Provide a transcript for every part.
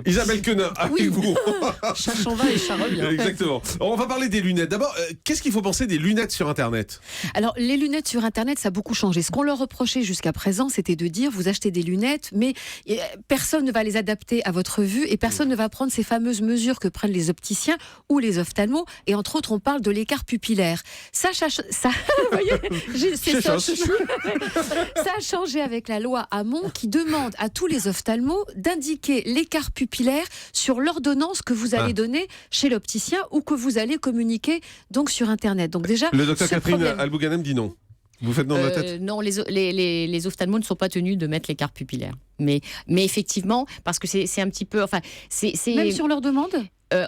Isabelle Quenin, avec Oui. vous. Chat s'en va et chat revient. Exactement. On va parler des lunettes. D'abord, qu'est-ce qu'il faut penser des lunettes sur Internet ? Alors, les lunettes sur Internet, ça a beaucoup changé. Ce qu'on leur reprochait jusqu'à présent, c'était de dire, vous achetez des lunettes, mais personne ne va les adapter à votre vue et personne ne va prendre ces fameuses mesures que prennent les opticiens ou les ophtalmos. Et entre autres, on parle de l'écart pupillaire. Ça vous voyez, ça a changé avec la loi Hamon qui demande à tous les ophtalmos d'indiquer l'écart pupillaire sur l'ordonnance que vous allez donner chez l'opticien ou que vous allez communiquer donc sur Internet. Donc déjà, le docteur Catherine Albouganem dit non. Vous faites non de la tête ? Non, les ophtalmos ne sont pas tenus de mettre l'écart pupillaire. Mais effectivement, parce que c'est un petit peu... Même sur leur demande ?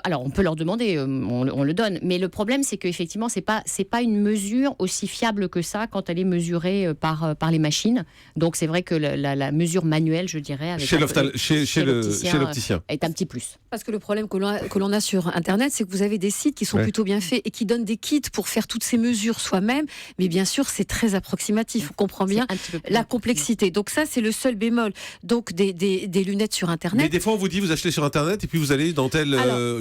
Alors, on peut leur demander, on le donne. Mais le problème, c'est qu'effectivement, c'est pas une mesure aussi fiable que ça quand elle est mesurée par les machines. Donc, c'est vrai que la mesure manuelle, je dirais, avec chez l'opticien, est un petit plus. Parce que le problème que l'on a sur Internet, c'est que vous avez des sites qui sont plutôt bien faits et qui donnent des kits pour faire toutes ces mesures soi-même. Mais bien sûr, c'est très approximatif. On comprend bien la complexité. Donc ça, c'est le seul bémol. Donc des lunettes sur Internet. Mais des fois, on vous dit, vous achetez sur Internet et puis vous allez dans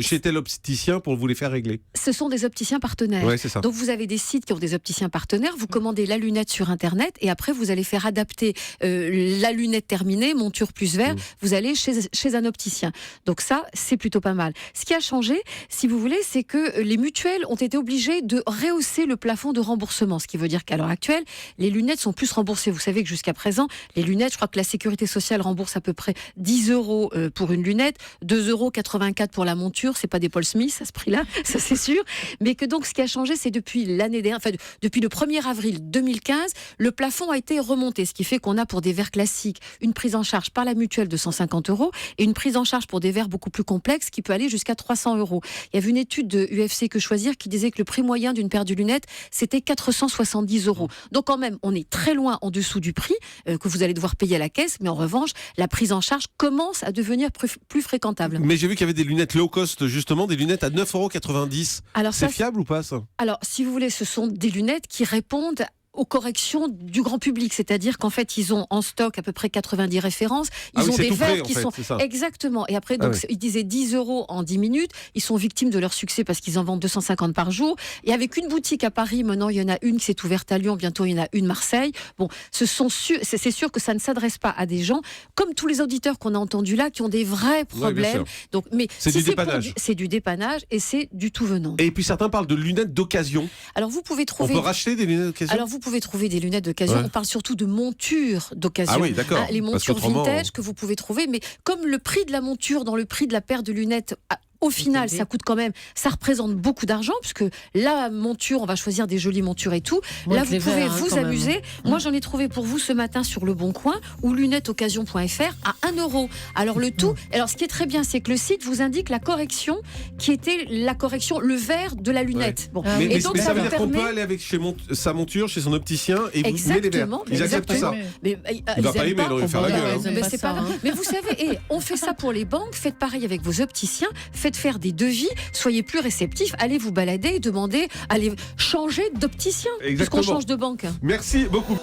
chez tel opticien pour vous les faire régler. Ce sont des opticiens partenaires. Ouais, c'est ça. Donc vous avez des sites qui ont des opticiens partenaires, vous commandez la lunette sur Internet et après vous allez faire adapter la lunette terminée, monture plus verre, vous allez chez un opticien. Donc ça, c'est plutôt pas mal. Ce qui a changé, si vous voulez, c'est que les mutuelles ont été obligées de rehausser le plafond de remboursement, ce qui veut dire qu'à l'heure actuelle, les lunettes sont plus remboursées. Vous savez que jusqu'à présent, les lunettes, je crois que la Sécurité sociale rembourse à peu près 10 € pour une lunette, 2,84 € pour la monture. C'est pas des Paul Smith à ce prix-là, ça c'est sûr. Mais que donc ce qui a changé, c'est depuis l'année dernière, enfin depuis le 1er avril 2015, le plafond a été remonté, ce qui fait qu'on a pour des verres classiques une prise en charge par la mutuelle de 150 € et une prise en charge pour des verres beaucoup plus complexes qui peut aller jusqu'à 300 €. Il y avait une étude de UFC Que Choisir qui disait que le prix moyen d'une paire de lunettes c'était 470 €. Donc quand même, on est très loin en dessous du prix que vous allez devoir payer à la caisse, mais en revanche, la prise en charge commence à devenir plus fréquentable. Mais j'ai vu qu'il y avait des lunettes low cost, justement, des lunettes à 9,90 €. C'est fiable ou pas, ça ? Alors, si vous voulez, ce sont des lunettes qui répondent aux corrections du grand public, c'est-à-dire qu'en fait ils ont en stock à peu près 90 références, ils ont des verres qui sont exactement, et après donc ils disaient 10 € en 10 minutes, ils sont victimes de leur succès parce qu'ils en vendent 250 par jour, et avec une boutique à Paris, maintenant il y en a une qui s'est ouverte à Lyon, bientôt il y en a une à Marseille. Bon, c'est sûr que ça ne s'adresse pas à des gens comme tous les auditeurs qu'on a entendus là qui ont des vrais problèmes. Donc, mais c'est du dépannage. C'est du dépannage et c'est du tout venant. Et puis certains parlent de lunettes d'occasion. Alors vous pouvez trouver. On peut racheter des lunettes d'occasion. Alors vous pouvez trouver des lunettes d'occasion. On parle surtout de montures d'occasion. Ah oui, d'accord. Les montures vintage que vous pouvez trouver, mais comme le prix de la monture dans le prix de la paire de lunettes. Au final, ça coûte quand même, ça représente beaucoup d'argent, puisque la monture, on va choisir des jolies montures et tout. Là, vous pouvez vous amuser. Moi, j'en ai trouvé pour vous ce matin sur Le Bon Coin ou lunetteoccasion.fr à 1 €. Alors, le tout, alors ce qui est très bien, c'est que le site vous indique la correction qui était la correction, le verre de la lunette. Bon. Mais ça veut dire qu'on peut aller avec sa monture chez son opticien et vous met les verres. Ils acceptent ça. Mais, il va pas aimer, il va faire la gueule. Mais c'est pas grave. Mais vous savez, on fait ça pour les banques, faites pareil avec vos opticiens, faites faire des devis, soyez plus réceptifs, allez vous balader et demandez, allez changer d'opticien, puisqu'on change de banque. Merci beaucoup.